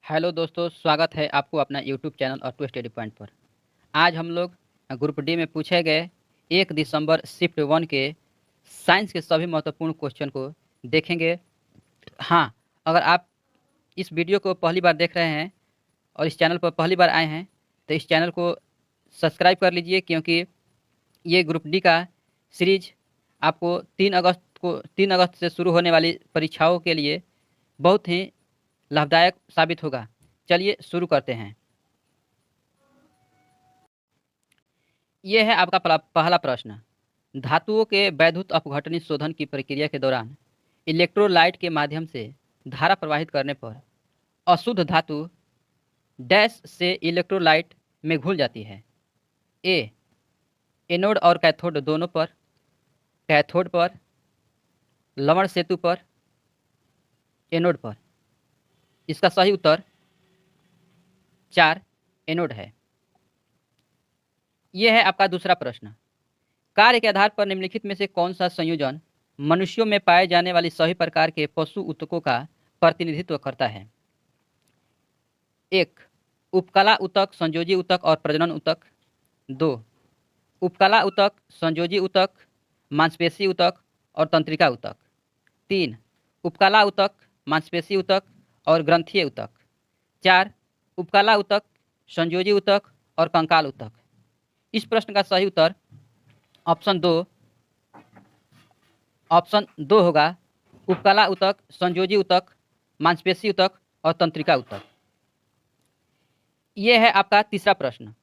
Hello दोस्तों, स्वागत है आपको अपना यूट्यूब चैनल और टू स्टडी पॉइंट पर। आज हम लोग ग्रुप डी में पूछे गए 1 दिसंबर शिफ्ट 1 के साइंस के सभी महत्वपूर्ण क्वेश्चन को देखेंगे। हाँ, अगर आप इस वीडियो को पहली बार देख रहे हैं और इस चैनल पर पहली बार आए हैं तो इस चैनल को सब्सक्राइब कर लीजिए, क्योंकि ये ग्रुप डी का सीरीज आपको 3 अगस्त से शुरू होने वाली परीक्षाओं के लिए बहुत ही लाभदायक साबित होगा। चलिए शुरू करते हैं। ये है आपका पहला प्रश्न। धातुओं के वैद्युत अपघटनी शोधन की प्रक्रिया के दौरान इलेक्ट्रोलाइट के माध्यम से धारा प्रवाहित करने पर अशुद्ध धातु डैश से इलेक्ट्रोलाइट में घुल जाती है। ए, एनोड और कैथोड दोनों पर, कैथोड पर, लवण सेतु पर, एनोड पर। इसका सही उत्तर 4 एनोड है। यह है आपका दूसरा प्रश्न। कार्य के आधार पर निम्नलिखित में से कौन सा संयोजन मनुष्यों में पाए जाने वाली सभी प्रकार के पशु ऊतकों का प्रतिनिधित्व करता है? 1, उपकला ऊतक, संयोजी ऊतक और प्रजनन ऊतक। 2, उपकला ऊतक, संयोजी ऊतक, मांसपेशी ऊतक और तंत्रिका ऊतक। 3, उपकला ऊतक, मांसपेशी ऊतक और ग्रंथीय ऊतक। 4, उपकला ऊतक, संयोजी ऊतक और कंकाल ऊतक। इस प्रश्न का सही उत्तर ऑप्शन दो होगा, उपकला ऊतक, संयोजी ऊतक, मांसपेशी ऊतक और तंत्रिका ऊतक। यह है आपका तीसरा प्रश्न।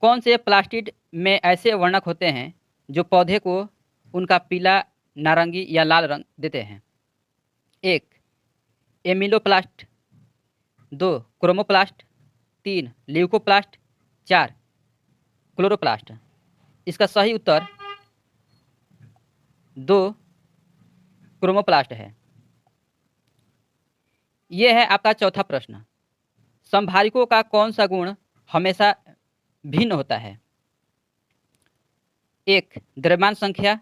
कौन से प्लास्टिड में ऐसे वर्णक होते हैं जो पौधे को उनका पीला, नारंगी या लाल रंग देते हैं? 1, एमिलोप्लास्ट। 2, क्रोमोप्लास्ट। 3, ल्यूकोप्लास्ट। 4, क्लोरोप्लास्ट। इसका सही उत्तर 2, क्रोमोप्लास्ट है। यह है आपका चौथा प्रश्न। संभारिकों का कौन सा गुण हमेशा भिन्न होता है? 1, द्रव्यमान संख्या।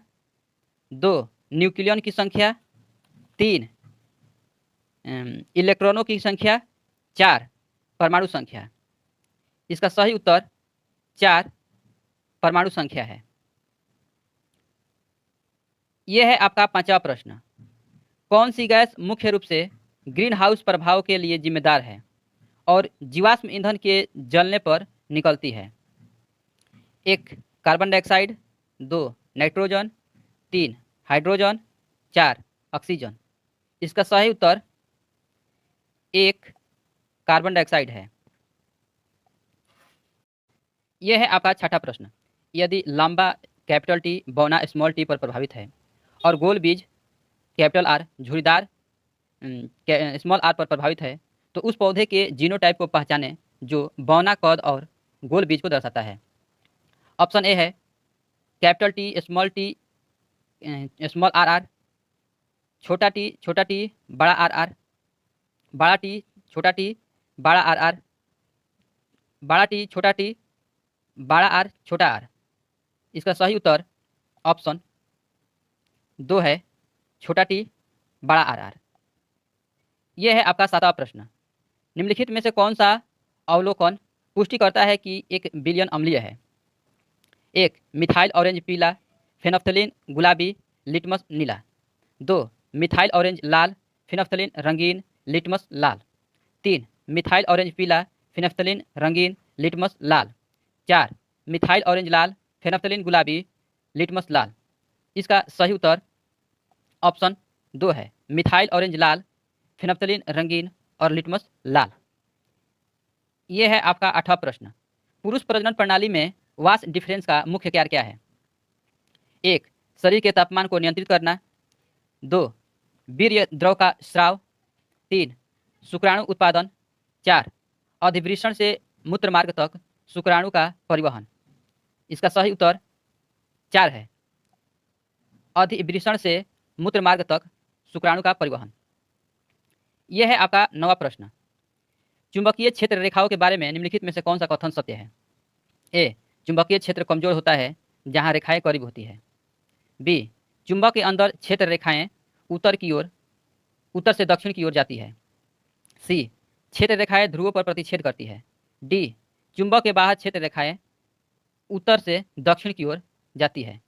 2, न्यूक्लियन की संख्या। 3, इलेक्ट्रॉनों की संख्या। 4, परमाणु संख्या। इसका सही उत्तर 4, परमाणु संख्या है। यह है आपका पांचवा प्रश्न। कौन सी गैस मुख्य रूप से ग्रीन हाउस प्रभाव के लिए जिम्मेदार है और जीवाश्म ईंधन के जलने पर निकलती है? 1, carbon dioxide. 2, nitrogen. 3, hydrogen. 4, oxygen. इसका सही उत्तर 1, कार्बन डाइऑक्साइड है। यह है आपका छठा प्रश्न। यदि लंबा कैपिटल टी बौना स्मॉल टी पर प्रभावित है और गोल बीज कैपिटल आर झुर्रीदार स्मॉल आर पर प्रभावित है, तो उस पौधे के जीनोटाइप को पहचानें जो बौना कद और गोल बीज को दर्शाता है। ऑप्शन ए है capital T small R R, छोटा टी बड़ा आर आर, बड़ा टी छोटा टी बड़ा आर आर, बड़ा टी छोटा टी बड़ा आर छोटा आर। इसका सही उत्तर ऑप्शन 2 है, छोटा टी बड़ा आर आर। यह है आपका सातवां प्रश्न। निम्नलिखित में से कौन सा अवलोकन पुष्टि करता है कि एक विलयन अम्लीय है? 1, मिथाइल ऑरेंज पीला, फेनफ्थलीन गुलाबी, लिटमस नीला। 2, मिथाइल ऑरेंज लाल, फेनफ्थलीन रंगीन, लिटमस लाल। 3, मिथाइल ऑरेंज पीला, फेनफ्थलीन रंगीन, लिटमस लाल। 4, मिथाइल ऑरेंज लाल, फेनफ्थलीन गुलाबी, लिटमस लाल। इसका सही उत्तर ऑप्शन 2 है, मिथाइल ऑरेंज लाल, फेनफ्थलीन रंगीन और लिटमस लाल। यह है आपका आठवां प्रश्न। पुरुष प्रजनन प्रणाली में वास डिफरेंस का मुख्य कार्य क्या है? 1, शरीर के तापमान को नियंत्रित करना। 2, वीर्य द्रव का स्राव। 3, शुक्राणु उत्पादन। 4, अधिवृषण से मूत्रमार्ग तक शुक्राणु का परिवहन। इसका सही उत्तर 4 है, अधिवृषण से मूत्रमार्ग तक शुक्राणु का परिवहन। यह है आपका 9वां प्रश्न। चुंबकीय क्षेत्र रेखाओं के बारे में निम्नलिखित में से कौन सा कथन सत्य है? ए, चुंबकीय क्षेत्र कमजोर होता है जहां रेखाएं करीब होती है। बी, चुंबक के अंदर क्षेत्र रेखाएं उत्तर से दक्षिण की ओर जाती है। सी, क्षेत्र रेखाएं ध्रुवों पर प्रतिच्छेद करती है। डी, चुंबक के बाहर क्षेत्र रेखाएं उत्तर से दक्षिण की ओर जाती है।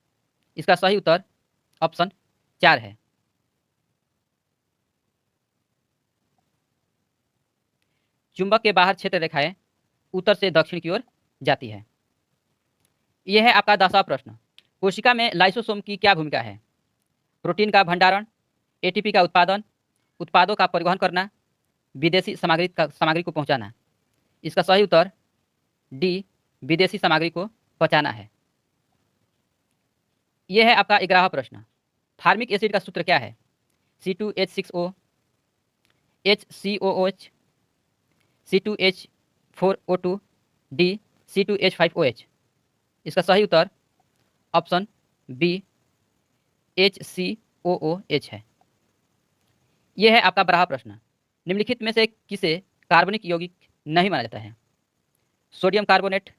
इसका सही उत्तर ऑप्शन 4 है। चुंबक के बाहर क्षेत्र रेखाएं उत्तर से दक्षिण की ओर जाती है। यह है आपका 10वां प्रश्न। कोशिका में लाइसोसोम की क्या भूमिका है? प्रोटीन का भंडारण, एटीपी का उत्पादन, उत्पादों का परिवहन करना, विदेशी सामग्री को पहुंचाना। इसका सही उत्तर डी, विदेशी सामग्री को पहुंचाना है। यह है आपका 11वां प्रश्न। फार्मिक एसिड का सूत्र क्या है? C2H6O, HCOOH, C2H4O2, D, C2H5OH। इसका सही उत्तर ऑप्शन बी, HCOOH है। यह है आपका 12वां प्रश्न। निम्नलिखित में से किसे कार्बनिक यौगिक नहीं माना जाता है? Sodium carbonate,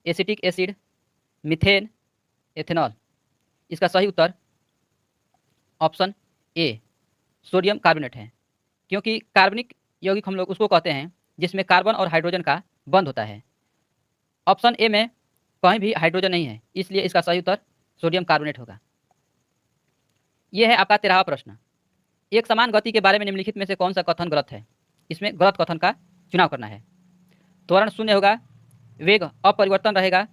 acetic acid, methane, ethanol. इसका सही उत्तर ऑप्शन ए, सोडियम कार्बोनेट है, क्योंकि कार्बनिक यौगिक हम लोग उसको कहते हैं जिसमें कार्बन और हाइड्रोजन का बंध होता है। ऑप्शन ए में कहीं भी हाइड्रोजन नहीं है, इसलिए इसका सही उत्तर सोडियम कार्बोनेट होगा। यह है आपका 13वां प्रश्न। एक समान गति के बारे में निम्नलिखित में से कौन सा कथन गलत है? इसमें गलत कथन का चुनाव करना है। त्वरण शून्य होगा, वेग अपरिवर्तन रहेगा,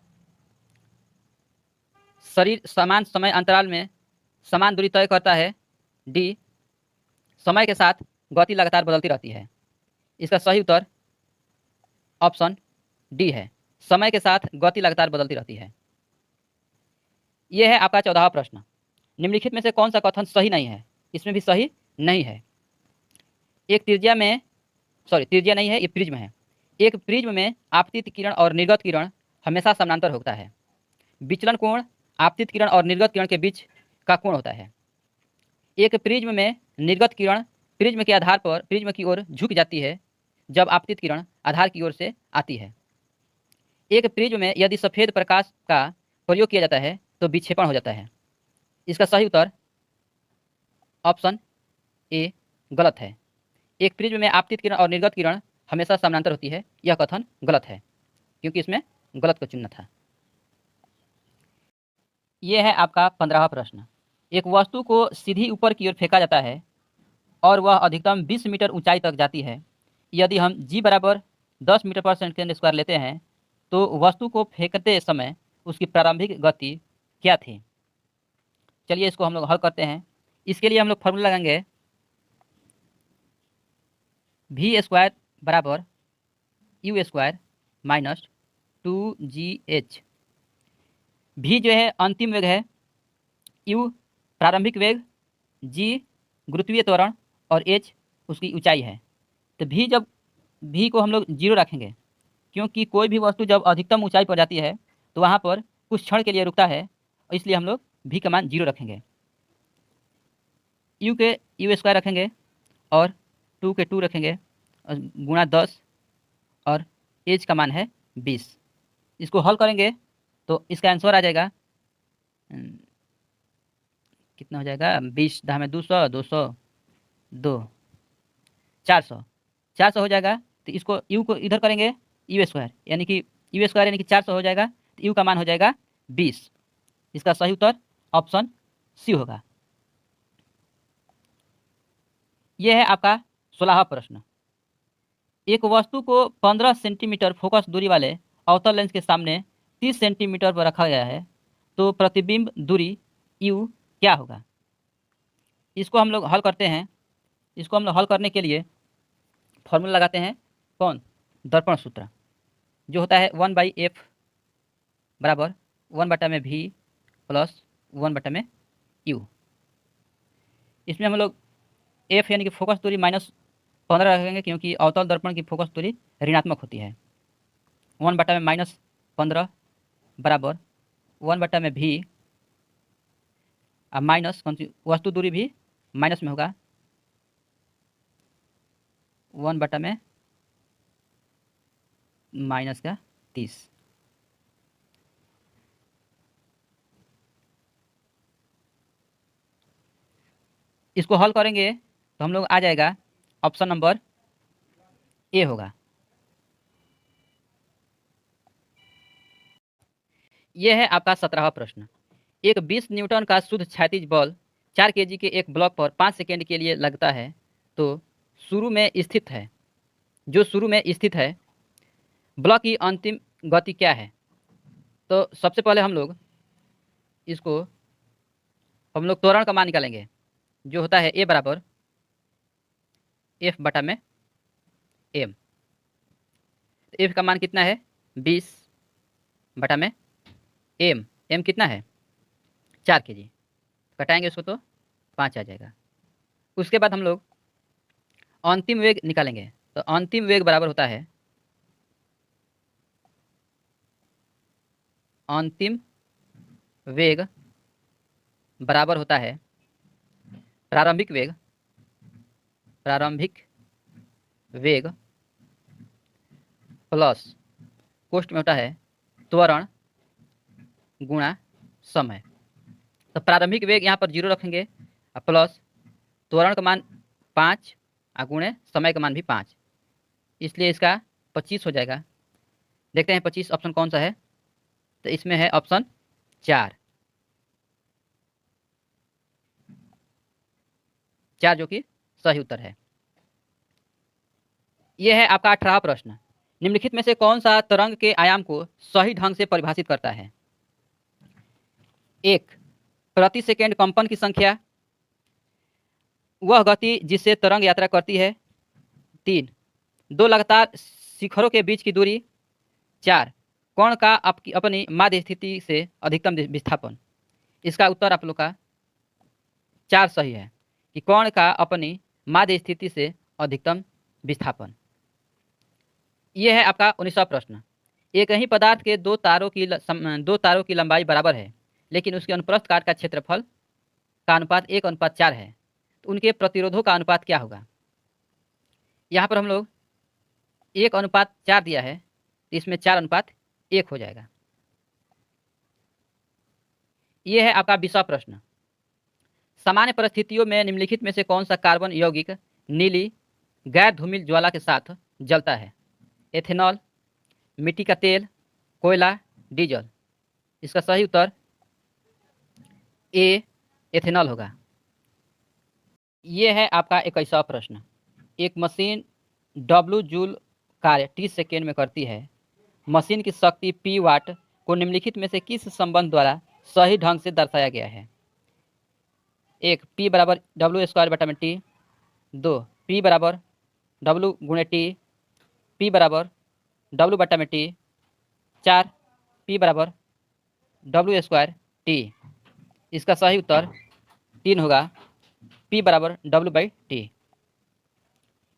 शरीर समान समय अंतराल में समान दूरी तय करता है, डी, समय के साथ गति लगातार बदलती रहती है। इसका सही उत्तर ऑप्शन डी है, समय के साथ गति लगातार बदलती रहती है। यह है आपका 14वां प्रश्न। निम्नलिखित में से कौन सा कथन सही नहीं है? इसमें भी सही नहीं है। एक त्रिज्या नहीं है, ये प्रिज्म है। एक प्रिज्म में आपतित किरण और निर्गत किरण हमेशा समानांतर होता है। विचलन कोण आपतित किरण और निर्गत किरण के बीच का कोण होता है। एक प्रिज्म में निर्गत किरण प्रिज्म के आधार पर प्रिज्म की ओर झुक जाती है जब आपतित किरण आधार की ओर से आती है। एक प्रिज्म में यदि सफेद प्रकाश का प्रयोग किया जाता है तो विक्षेपण हो जाता है। इसका सही उत्तर ऑप्शन ए गलत है। एक प्रिज्म में आपतित किरण और निर्गत किरण हमेशा समानांतर होती है, यह कथन गलत है, क्योंकि इसमें गलत का चिन्ह था। यह है आपका 15वां प्रश्न। एक वस्तु को सीधी ऊपर की ओर फेंका जाता है और वह अधिकतम 20 मीटर ऊंचाई तक जाती है। यदि हम g बराबर 10 मीटर पर सेकंड स्क्वायर लेते हैं तो वस्तु को फेंकते समय उसकी प्रारंभिक गति क्या थी? चलिए इसको हम लोग हल करते हैं। इसके लिए हम लोग फॉर्मूला लगाएंगे v² बराबर u² माइनस 2gh। v जो है अंतिम वेग है, u प्रारंभिक वेग, g गुरुत्वीय त्वरण और h उसकी ऊंचाई है। तो v को हम लोग 0 रखेंगे, क्योंकि कोई भी वस्तु जब अधिकतम ऊंचाई पर जाती है तो वहाँ पर कुछ क्षण के लिए रुकता है, इसलिए हम लोग v का मान 0 रखेंगे। u के u² रखेंगे और 2 के 2 रखेंगे और गुणा 10 और h का मान है 20। इसको हल करेंगे तो इसका आंसर आ जाएगा कितना हो जाएगा? 20 10 में 200, 200 2 400 400 हो जाएगा। तो इसको u को इधर करेंगे u², यानी कि u² यानी कि 400 हो जाएगा। तो u का मान हो जाएगा 20। इसका सही उत्तर ऑप्शन सी होगा। यह है आपका 16वां प्रश्न। एक वस्तु को 15 सेंटीमीटर फोकस दूरी वाले अवतल लेंस के सामने 30 सेंटीमीटर पर रखा गया है, तो प्रतिबिंब दूरी u क्या होगा? इसको हम लोग हल करते हैं। इसको हम लोग हल करने के लिए फॉर्मूला लगाते हैं, कौन? दर्पण सूत्र, जो होता है 1/f बराबर 1/v प्लस 1/u। इसमें हम लोग f यानी कि फोकस दूरी -15 रखेंगे, क्योंकि अवतल दर्पण की फोकस दूरी ऋणात्मक होती है। 1/-15 बराबर 1/v माइनस कौन सी वस्तु दूरी भी माइनस में होगा, 1/-30। इसको हल करेंगे तो हम लोग आ जाएगा ऑप्शन नंबर ए होगा। यह है आपका 17वां प्रश्न। एक 20 न्यूटन का शुद्ध क्षैतिज बल 4 केजी के एक ब्लॉक पर 5 सेकंड के लिए लगता है तो शुरू में स्थित है जो शुरू में स्थित है ब्लॉक की अंतिम गति क्या है। तो सबसे पहले इसको हम लोग त्वरण का मान निकालेंगे जो होता है ए बराबर एफ बटा में एम। एफ का मान कितना है 20 बटा में एम। एम कितना है 4 केजी। घटाएंगे उसको तो 5 आ जाएगा। उसके बाद हम लोग अंतिम वेग निकालेंगे। तो अंतिम वेग बराबर होता है अंतिम वेग बराबर होता है प्रारंभिक वेग प्लस कोष्ट में होता है त्वरण गुणा समय। तो प्रारंभिक वेग यहाँ पर 0 रखेंगे और प्लस त्वरण का मान 5 और गुणे समय का मान भी 5, इसलिए इसका 25 हो जाएगा। देखते हैं 25 ऑप्शन कौन सा है। तो इसमें है ऑप्शन 4 जो कि सही उत्तर है। यह है आपका 18वां प्रश्न। निम्नलिखित में से कौन सा तरंग के आयाम को सही ढंग से परिभाषित करता है। 1 प्रति सेकंड कंपन की संख्या, वह गति जिससे तरंग यात्रा करती है। 3 दो लगातार शिखरों के बीच की दूरी। 4 कोण का अपनी माध्य स्थिति से अधिकतम विस्थापन। इसका उत्तर आप लोग का 4 सही है कि कोण का अपनी माध्य स्थिति से अधिकतम विस्थापन। यह है आपका 19वां प्रश्न। एक ही पदार्थ के दो तारों की लंबाई बराबर है लेकिन उसके अनुप्रस्थ काट का क्षेत्रफल का अनुपात 1:4 है, तो उनके प्रतिरोधों का अनुपात क्या होगा। यहाँ पर हम लोग 1:4 दिया है, तो इसमें 4:1 हो जाएगा। यह है आपका 20वां प्रश्न। सामान्य परिस्थितियों में निम्नलिखित में से कौन सा कार्बन यौगिक नीली गैर धूमिल ज्वाला के साथ जलता है। एथेनॉल, मिट्टी का तेल, कोयला, डीजल। इसका सही उत्तर ए एथेनॉल होगा। यह है आपका 21वां प्रश्न। एक मशीन W जूल कार्य 30 सेकेंड में करती है। मशीन की शक्ति P वाट को निम्नलिखित में से किस संबंध द्वारा सही ढंग से दर्शाया गया है। 1 P बराबर W² बटा में T। 2 P बराबर W गुणे T। P बराबर W बटा में T। 4 P बराबर W² T। इसका सही उत्तर 3 होगा, P बराबर W बाई T।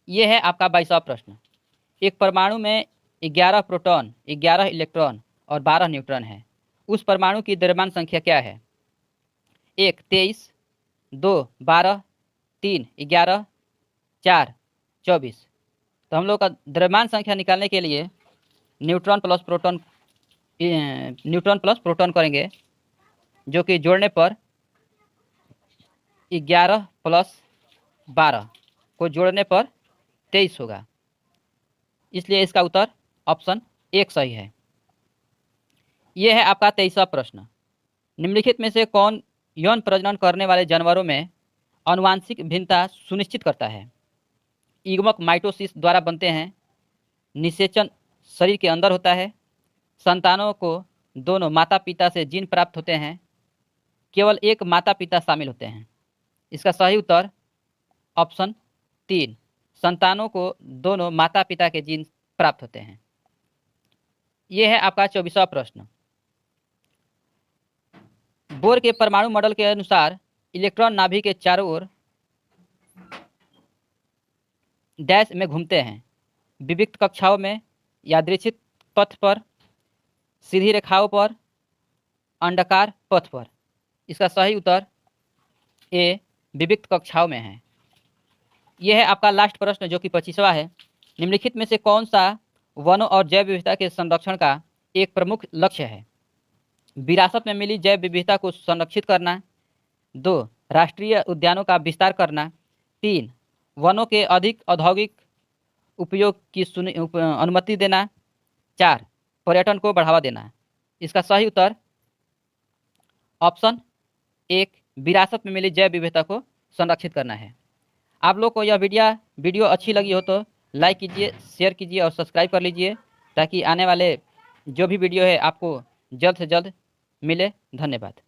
ये है आपका 22वां प्रश्न। एक परमाणु में 11 प्रोटॉन, 11 इलेक्ट्रॉन और 12 न्यूट्रॉन है। उस परमाणु की द्रव्यमान संख्या क्या है। 1 23, 2 12, 3 11, 4 24। तो हम लोग का द्रव्यमान संख्या निकालने के लिए न्यूट्रॉन प्लस प्रोटॉन करेंगे, जो कि जोड़ने पर 11 + 12 को जोड़ने पर 23 होगा। इसलिए इसका उत्तर ऑप्शन 1 सही है। यह है आपका 23वां प्रश्न। निम्नलिखित में से कौन यौन प्रजनन करने वाले जानवरों में आनुवांशिक भिन्नता सुनिश्चित करता है। युग्मक माइटोसिस द्वारा बनते हैं। निषेचन शरीर के अंदर होता है। संतानों को दोनों माता पिता से जीन प्राप्त होते हैं। केवल एक माता पिता शामिल होते हैं। इसका सही उत्तर ऑप्शन 3 संतानों को दोनों माता पिता के जीन प्राप्त होते हैं। यह है आपका 24वां प्रश्न। बोर के परमाणु मॉडल के अनुसार इलेक्ट्रॉन नाभि के चारों ओर डैश में घूमते हैं। विविक्त कक्षाओं में, यादृच्छिक पथ पर, सीधी रेखाओं पर, अंडाकार पथ पर। इसका सही उत्तर ए विविक्त कक्षाओं में है। यह है आपका लास्ट प्रश्न जो कि 25वां है। निम्नलिखित में से कौन सा वनों और जैव विविधता के संरक्षण का एक प्रमुख लक्ष्य है। विरासत में मिली जैव विविधता को संरक्षित करना। 2 राष्ट्रीय उद्यानों का विस्तार करना। 3 वनों के अधिक औद्योगिक उपयोग की अनुमति देना, 4 पर्यटन को बढ़ावा देना। इसका सही उत्तर ऑप्शन 1 विरासत में मिली जैव विविधता को संरक्षित करना है। आप लोग को यह वीडियो अच्छी लगी हो तो लाइक कीजिए, शेयर कीजिए और सब्सक्राइब कर लीजिए, ताकि आने वाले जो भी वीडियो है आपको जल्द से जल्द मिले। धन्यवाद।